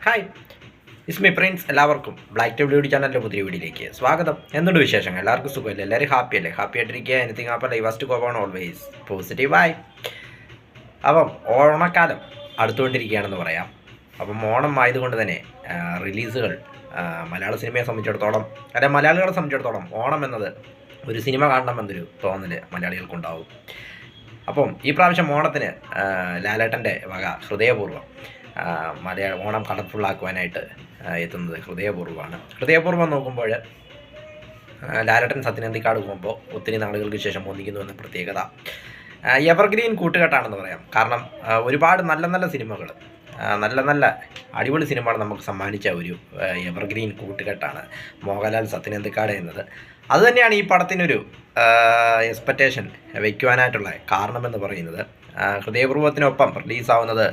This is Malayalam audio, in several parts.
Hi, is my friends. എല്ലാവർക്കും ബ്ലാക്ക് ടേബിൾ വീഡിയോ ചാനലിൻ്റെ പുതിയ വീഡിയോയിലേക്ക് സ്വാഗതം. എന്തുണ്ട് വിശേഷങ്ങൾ? എല്ലാവർക്കും സുഖമല്ലേ? എല്ലാവരും ഹാപ്പി അല്ലേ? ഹാപ്പി ആയിട്ടിരിക്കുക. Anything happen life first go on always പോസിറ്റീവായി. അപ്പം ഓണക്കാലം അടുത്തുകൊണ്ടിരിക്കുകയാണെന്ന് പറയാം. അപ്പം ഓണം ആയതുകൊണ്ട് തന്നെ റിലീസുകൾ മലയാള സിനിമയെ സംബന്ധിച്ചിടത്തോളം, അല്ലെ മലയാളികളെ സംബന്ധിച്ചിടത്തോളം ഓണം എന്നത് ഒരു സിനിമ കാണണമെന്നൊരു തോന്നൽ മലയാളികൾക്കുണ്ടാവും. അപ്പം ഈ പ്രാവശ്യം ഓണത്തിന് ലാലേട്ടൻ്റെ വക ഹൃദയപൂർവ്വം ഓണം കളർഫുള്ളാക്കുവാനായിട്ട് എത്തുന്നത് ഹൃദയപൂർവ്വം നോക്കുമ്പോൾ ലാലേട്ടൻ സത്യനന്ദിക്കാട് പോകുമ്പോൾ ഒത്തിരി നാളുകൾക്ക് ശേഷം ഒന്നിക്കുന്നു എന്ന പ്രത്യേകത എവർഗ്രീൻ കൂട്ടുകെട്ടാണെന്ന് പറയാം. കാരണം ഒരുപാട് നല്ല നല്ല സിനിമകൾ, നല്ല അടിപൊളി സിനിമകൾ നമുക്ക് സമ്മാനിച്ച ഒരു എവർഗ്രീൻ കൂട്ടുകെട്ടാണ് മോഹൻലാൽ സത്യനന്ദിക്കാട് എന്നത്. അതുതന്നെയാണ് ഈ പടത്തിനൊരു എക്സ്പെക്റ്റേഷൻ വയ്ക്കുവാനായിട്ടുള്ള കാരണമെന്ന് പറയുന്നത്. ഹൃദയപൂർവ്വത്തിനൊപ്പം റിലീസാവുന്നത്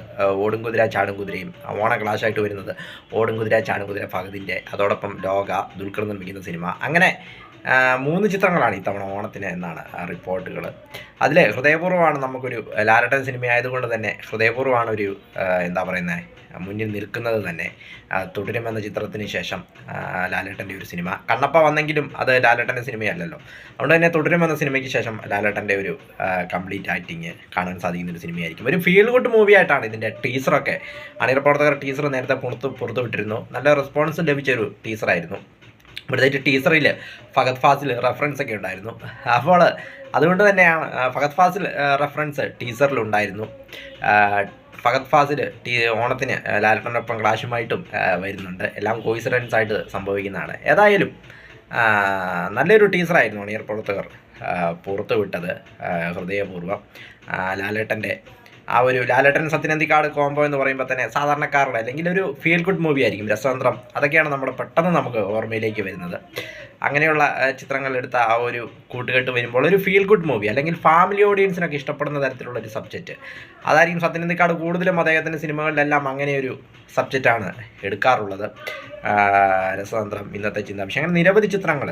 ഓടുംകുതിര ചാടുംകുതിരയും, ഓണ ക്ലാഷായിട്ട് വരുന്നത് ഓടുംകുതിര ചാടുംകുതിര ഫഹദിൻ്റെ, അതോടൊപ്പം ലോക ദുൽഖർ നിർമ്മിക്കുന്ന സിനിമ. അങ്ങനെ 3 ചിത്രങ്ങളാണ് ഇത്തവണ ഓണത്തിന് എന്നാണ് റിപ്പോർട്ടുകൾ. അതിൽ ഹൃദയപൂർവ്വമാണ് നമുക്കൊരു ലാലേട്ടൻ സിനിമയായതുകൊണ്ട് തന്നെ ഹൃദയപൂർവ്വമാണ് ഒരു എന്താ പറയുന്നത് മുന്നിൽ നിൽക്കുന്നത് തന്നെ. തുടരുമെന്ന ചിത്രത്തിന് ശേഷം ലാലേട്ടൻ്റെ ഒരു സിനിമ, കണ്ണപ്പ വന്നെങ്കിലും അത് ലാലേട്ടൻ്റെ സിനിമയല്ലല്ലോ. അതുകൊണ്ട് തന്നെ തുടരുമെന്ന സിനിമയ്ക്ക് ശേഷം ലാലേട്ടൻ്റെ ഒരു കംപ്ലീറ്റ് ആക്ടിങ് കാണാൻ സാധിക്കുന്ന ഒരു സിനിമയായിരിക്കും. ഒരു ഫീൽ ഗുഡ് മൂവി ആയിട്ടാണ് ഇതിൻ്റെ ടീസറൊക്കെ, അണിയറപ്രവർത്തകർ ടീസർ നേരത്തെ പുറത്തു വിട്ടിരുന്നു. നല്ല റെസ്പോൺസ് ലഭിച്ചൊരു ടീസറായിരുന്നു. ഇവിടുത്തെ ടീസറിൽ ഫഹദ് ഫാസിൽ റെഫറൻസ് ഒക്കെ ഉണ്ടായിരുന്നു. അപ്പോൾ അതുകൊണ്ട് തന്നെയാണ് ഫഹദ് ഫാസിൽ റെഫറൻസ് ടീസറിലുണ്ടായിരുന്നു. ഫഹദ് ഫാസിൽ ഓണത്തിന് ലാലേട്ടനൊപ്പം ക്ലാഷുമായിട്ടും വരുന്നുണ്ട്. എല്ലാം കോയിൻസിഡൻസ് ആയിട്ട് സംഭവിക്കുന്നതാണ്. ഏതായാലും നല്ലൊരു ടീസറായിരുന്നു അണിയർ പ്രവർത്തകർ പുറത്തു വിട്ടത് ഹൃദയപൂർവ്വം. ലാലേട്ടൻ്റെ ഒരു ലാലേട്ടൻ സത്യനന്ദിക്കാട് കോംബോ എന്ന് പറയുമ്പോൾ തന്നെ സാധാരണക്കാരുടെ അല്ലെങ്കിൽ ഒരു ഫീൽ ഗുഡ് മൂവി ആയിരിക്കും. രസതന്ത്രം, അതൊക്കെയാണ് നമ്മുടെ പെട്ടെന്ന് നമുക്ക് ഓർമ്മയിലേക്ക് വരുന്നത്. അങ്ങനെയുള്ള ചിത്രങ്ങൾ എടുത്ത ഒരു കൂട്ടുകെട്ട് വരുമ്പോൾ ഒരു ഫീൽ ഗുഡ് മൂവി അല്ലെങ്കിൽ ഫാമിലി ഓഡിയൻസിനൊക്കെ ഇഷ്ടപ്പെടുന്ന തരത്തിലുള്ളൊരു സബ്ജക്റ്റ് അതായിരിക്കും സത്യനന്ദിക്കാട് കൂടുതലും അദ്ദേഹത്തിൻ്റെ സിനിമകളിലെല്ലാം അങ്ങനെയൊരു സബ്ജക്റ്റാണ് എടുക്കാറുള്ളത്. രസതന്ത്രം, ഇന്നത്തെ ചിന്താവിഷയം, അങ്ങനെ നിരവധി ചിത്രങ്ങൾ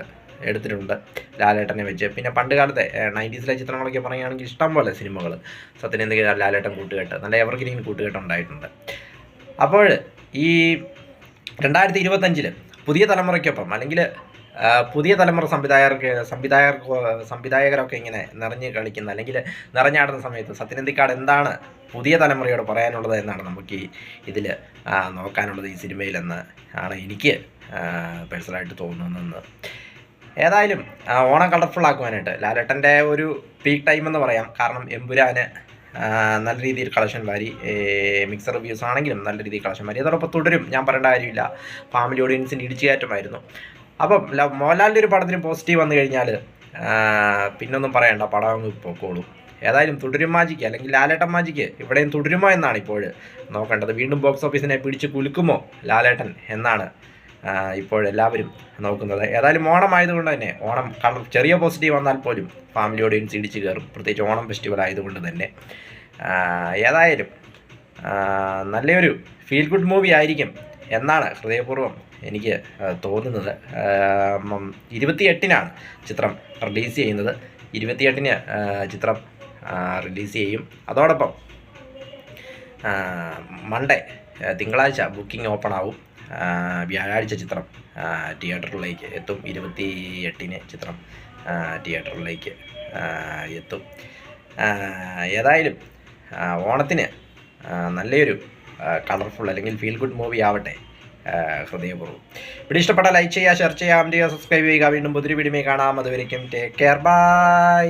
എടുത്തിട്ടുണ്ട് ലാലേട്ടനെ വെച്ച്. പിന്നെ പണ്ട് കാലത്തെ 90s ചിത്രങ്ങളൊക്കെ പറയുകയാണെങ്കിൽ ഇഷ്ടം പോലെ സിനിമകൾ സത്യനന്ദിക്കാട് ലാലേട്ടൻ കൂട്ടുകെട്ട്, നല്ല എവർഗ്രീൻ കൂട്ടുകെട്ട് ഉണ്ടായിട്ടുണ്ട്. അപ്പോൾ ഈ 2025 പുതിയ തലമുറയ്ക്കൊപ്പം അല്ലെങ്കിൽ പുതിയ തലമുറ സംവിധായകരൊക്കെ ഇങ്ങനെ നിറഞ്ഞ് കളിക്കുന്ന അല്ലെങ്കിൽ നിറഞ്ഞാടുന്ന സമയത്ത് സത്യനന്ദിക്കാട് എന്താണ് പുതിയ തലമുറയോട് പറയാനുള്ളത് എന്നാണ് നമുക്ക് ഇതിൽ നോക്കാനുള്ളത് ഈ സിനിമയിലെന്ന് ആണ് എനിക്ക് പേഴ്സണലായിട്ട് തോന്നുന്നത്. ഏതായാലും ഓണം കളർഫുള്ളാക്കുവാനായിട്ട് ലാലേട്ടൻ്റെ ഒരു പീക്ക് ടൈം എന്ന് പറയാം. കാരണം എമ്പുരാന് നല്ല രീതിയിൽ കളക്ഷൻ വാരി, മിക്സർ റിവ്യൂസ് ആണെങ്കിലും നല്ല രീതിയിൽ കളക്ഷൻ വാരി. അതോടൊപ്പം തുടരും, ഞാൻ പറയേണ്ട കാര്യമില്ല, ഫാമിലി ഓഡിയൻസിൻ്റെ ഇടിച്ചുകയറ്റമായിരുന്നു. അപ്പം മോഹൻലാലിൻ്റെ ഒരു പടത്തിന് പോസിറ്റീവ് വന്നു കഴിഞ്ഞാൽ പിന്നൊന്നും പറയണ്ട, പടം അങ്ങ് പൊക്കോളും. ഏതായാലും തുടരും മാജിക്ക് അല്ലെങ്കിൽ ലാലേട്ടൻ മാജിക്ക് ഇവിടെയും തുടരുമോ എന്നാണ് ഇപ്പോൾ നോക്കേണ്ടത്. വീണ്ടും ബോക്സ് ഓഫീസിനെ പിടിച്ച് കുലുക്കുമോ ലാലേട്ടൻ എന്നാണ് ഇപ്പോഴെല്ലാവരും നോക്കുന്നത്. ഏതായാലും ഓണം ആയതുകൊണ്ട് തന്നെ ഓണം ചെറിയ പോസിറ്റീവ് വന്നാൽ പോലും ഫാമിലി ഓഡിയൻസ് ഇടിച്ച് കയറും, പ്രത്യേകിച്ച് ഓണം ഫെസ്റ്റിവൽ ആയതുകൊണ്ട് തന്നെ. ഏതായാലും നല്ലൊരു ഫീൽ ഗുഡ് മൂവി ആയിരിക്കും എന്നാണ് ഹൃദയപൂർവ്വം എനിക്ക് തോന്നുന്നത്. 28-നാണ് ചിത്രം റിലീസ് ചെയ്യുന്നത്. 28-ന് ചിത്രം റിലീസ് ചെയ്യും. അതോടൊപ്പം മൺഡേ തിങ്കളാഴ്ച ബുക്കിംഗ് ഓപ്പൺ ആവും. വ്യാഴാഴ്ച ചിത്രം തിയേറ്ററിലേക്ക് എത്തും. 28-ന് ചിത്രം തിയേറ്ററിലേക്ക് എത്തും. ഏതായാലും ഓണത്തിന് നല്ലൊരു കളർഫുൾ അല്ലെങ്കിൽ ഫീൽ ഗുഡ് മൂവി ആവട്ടെ ഹൃദയപൂർവ്വം. ഇവിടെ ഇഷ്ടപ്പെട്ട ലൈക്ക് ചെയ്യുക, ഷെയർ ചെയ്യുക, സബ്സ്ക്രൈബ് ചെയ്യുക. വീണ്ടും പുതിയൊരു വീഡിയോ കാണാം. അതുവരേക്കും ടേക്ക് കെയർ, ബൈ.